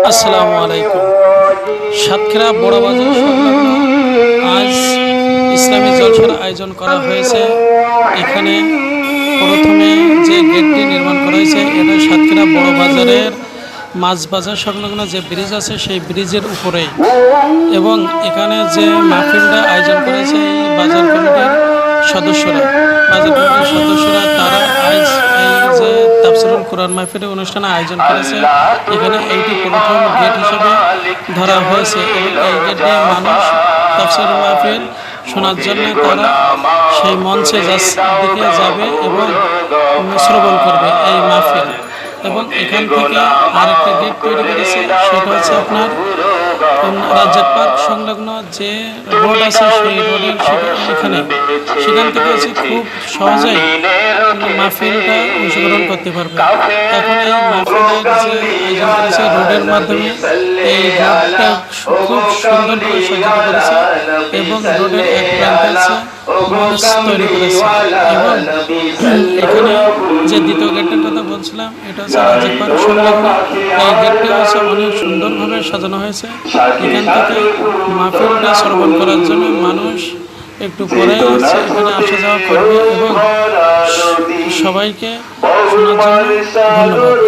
আসসালামু আলাইকুম। সাতক্ষীরা বড় বাজার সংলগ্ন আজ ইসলামী জলসার আয়োজন করা হয়েছে। এখানে প্রথমে যে গেটটি নির্মাণ করা হয়েছে এটা সাতক্ষীরা বড় বাজারের মাছ বাজার সংলগ্ন যে ব্রিজ আছে সেই ব্রিজের উপরেই, এবং এখানে যে মাহফিলটা আয়োজন করেছে এই বাজার কমিটির সদস্যরা তারা আজ এই যে তাফসিরুল কোরআন মাহফিলের অনুষ্ঠানে আয়োজন করেছে। এখানে এইটি প্রথম গেট হিসেবে ধরা হয়েছে এবং এই গেট দিয়ে মানুষ তাফসিরুল মাহফিল শোনার জন্য তারা সেই মঞ্চে দিকে যাবে এবং শ্রবণ করবে এই মাহফিল। এবং এখান থেকে আরেকটা গেট তৈরি করেছে, সেটা হচ্ছে আপনার রাজ্জাক পার্ক সংলগ্ন যে রোড আছে সেই রোডের সেখান থেকে হচ্ছে খুব সহজেই মাহফিলটা অংশগ্রহণ করতে পারবে। এখন এই মাহফিলের যে আয়োজন করেছে রোডের মাধ্যমে, এই রোডটা খুব সুন্দরভাবে সজ্জিত করেছে এবং রোডের এক প্রান্তে আছে মঞ্চ তৈরি করেছে। এবং এখানে যে দ্বিতীয় গেটের কথা বলছিলাম এটা হচ্ছে রাজ্জাক পার্ক সংলগ্ন। এই গেটটা হচ্ছে অনেক সুন্দরভাবে সাজানো হয়েছে। এখান থেকে মাহফিলটা শ্রবণ করার জন্য মানুষ একটু পরে হচ্ছে এখানে আসা যাওয়া করবে এবং সবাইকে শোনার জন্য ধন্যবাদ।